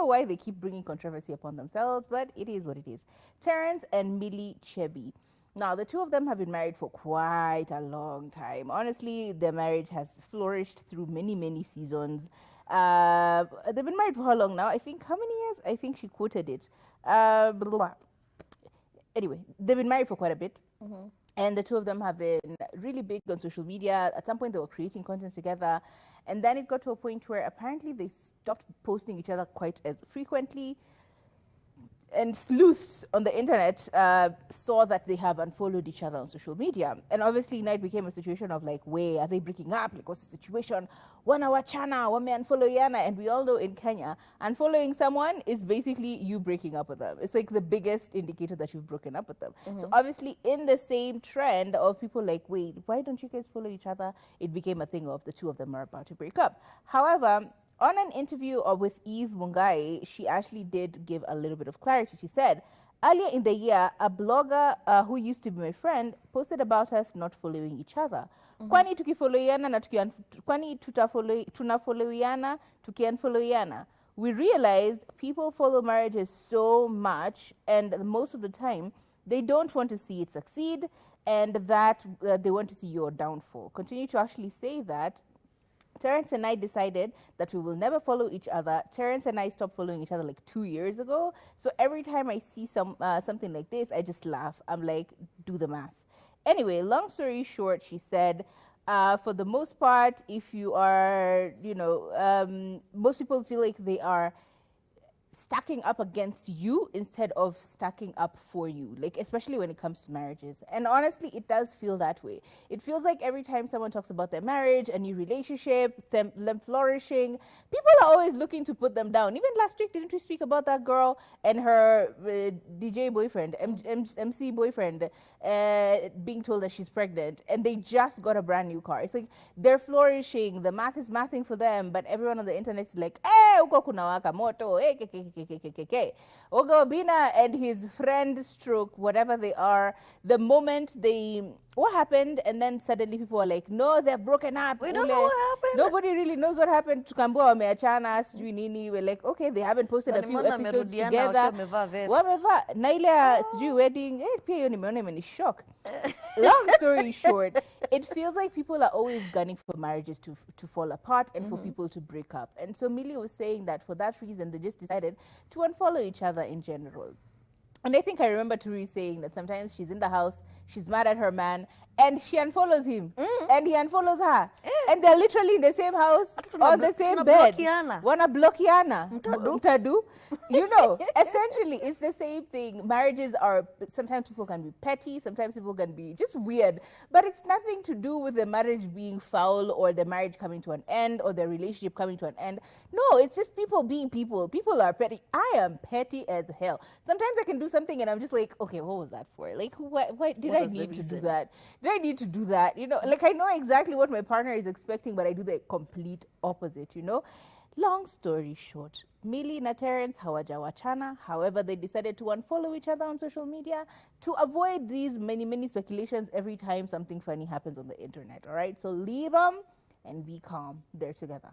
why they keep bringing controversy upon themselves, but it is what it is. Terence and Millie Chebby. Now, the two of them have been married for quite a long time. Honestly, their marriage has flourished through many, many seasons. They've been married for how long now? I think, how many years? I think she quoted it. Blah, blah, blah. Anyway, they've been married for quite a bit. And the two of them have been really big on social media. At some point, they were creating content together. And then it got to a point where apparently they stopped posting each other quite as frequently. And sleuths on the internet saw that they have unfollowed each other on social media. And obviously now it became a situation of like, wait, are they breaking up? Like, what's the situation? Wana wachana, wame unfollow yana. And we all know in Kenya, unfollowing someone is basically you breaking up with them. It's like the biggest indicator that you've broken up with them. So obviously in the same trend of people like, wait, why don't you guys follow each other? It became a thing of the two of them are about to break up. However, on an interview with Eve Mungai, she actually did give a little bit of clarity. She said, earlier in the year, a blogger who used to be my friend posted about us not following each other. Kwani tukifollowiana na kwani tunafollowiana tukiunfollowiana. We realized people follow marriages so much, and most of the time, they don't want to see it succeed, and that they want to see your downfall. Continue to actually say that. Terence and I decided that we will never follow each other. Terence and I stopped following each other like 2 years ago. So every time I see something like this, I just laugh. I'm like, do the math. Anyway, long story short, she said, for the most part, if you are, most people feel like they are stacking up against you instead of stacking up for you, like especially when it comes to marriages. And honestly, it does feel that way. It feels like every time someone talks about their marriage, a new relationship, them flourishing, people are always looking to put them down. Even last week, didn't we speak about that girl and her DJ boyfriend, MC boyfriend, being told that she's pregnant, and they just got a brand new car. It's like they're flourishing, the math is mathing for them, but everyone on the internet is like, uko kuna waka moto, Ogo Bina and his friend stroke, whatever they are, the moment what happened, and then suddenly people are like, no, they're broken up. We don't know what happened. Nobody really knows what happened. Tukambua wameachana, sijui nini. We're like, okay, they haven't posted a few episodes together. Wameva na ile sijui wedding, pia hiyo nimeona imenishock. Long story short, it feels like people are always gunning for marriages to fall apart and for people to break up. And so Millie was saying that for that reason, they just decided to unfollow each other in general. And I think I remember Turi saying that sometimes she's in the house, she's mad at her man, and she unfollows him, and he unfollows her. And they're literally in the same house, on the same bed. Wana blockiana. Mtadu. You know, essentially, it's the same thing. Marriages are, sometimes people can be petty, sometimes people can be just weird, but it's nothing to do with the marriage being foul or the marriage coming to an end or the relationship coming to an end. No, it's just people being people. People are petty. I am petty as hell. Sometimes I can do something and I'm just like, okay, what was that for? Like, why did I need to do that? Did I need to do that? You know, like I know exactly what my partner is expecting, but I do the complete opposite, you know? Long story short, Millie and Terence hawajawachana. However, they decided to unfollow each other on social media to avoid these many speculations every time something funny happens on the internet, all right? So leave them and be calm. They're together.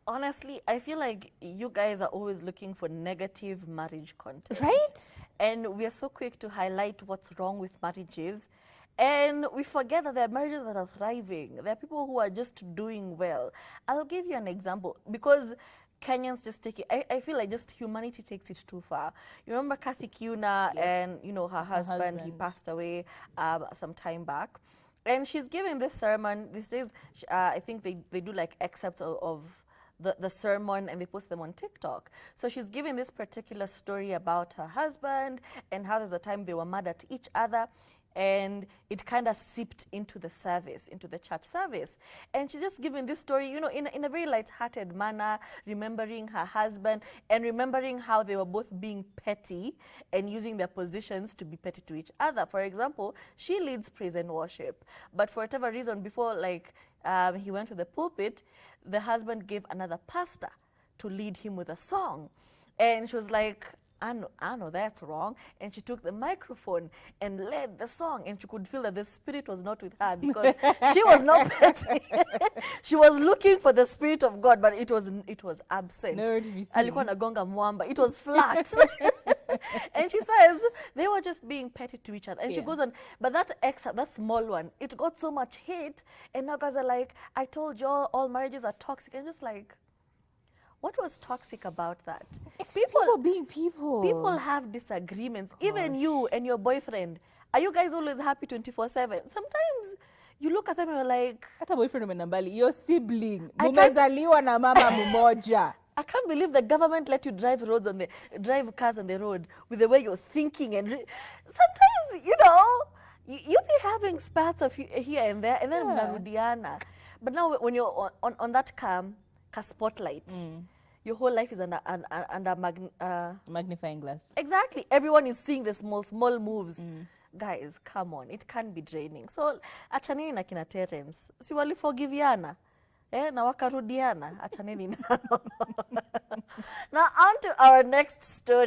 Honestly, I feel like you guys are always looking for negative marriage content. Right? And we are so quick to highlight what's wrong with marriages. And we forget that there are marriages that are thriving. There are people who are just doing well. I'll give you an example because Kenyans just take it. I feel like just humanity takes it too far. You remember Kathy Kiuna and, you know, her husband, he passed away some time back. And she's giving this sermon. These days, I think they do like excerpts of the sermon and they post them on TikTok. So she's giving this particular story about her husband and how there's a time they were mad at each other. And it kind of seeped into the service, into the church service. And she's just giving this story, you know, in a very light-hearted manner, remembering her husband and remembering how they were both being petty and using their positions to be petty to each other. For example, she leads praise and worship. But for whatever reason, before like he went to the pulpit, the husband gave another pastor to lead him with a song. And she was like, I know that's wrong. And she took the microphone and led the song, and she could feel that the spirit was not with her because she was not petty. She was looking for the spirit of God, but it was absent. Nowhere to be seen. Alikuwa nagonga mwamba. It was flat. And she says they were just being petty to each other. And she goes on, but that small one, it got so much hate, and now guys are like, I told you all marriages are toxic. And just like, what was toxic about that? It's people being people. People have disagreements. Gosh. Even you and your boyfriend. Are you guys always happy 24/7? Sometimes you look at them and you're like, hata boyfriend umenambali, your sibling, mumezaliwa na mama mmoja. I can't believe the government let you drive cars on the road with the way you're thinking. And sometimes, you know, you be having spats of here and there, and then mnarudiana. But now when you're on that car spotlight, your whole life is under magnifying glass. Exactly. Everyone is seeing the small moves. Guys, come on. It can be draining. So, achaneni na kina Terence. Si waliforgiviana. Na wakarudiana. Achaneni na. Now, on to our next story.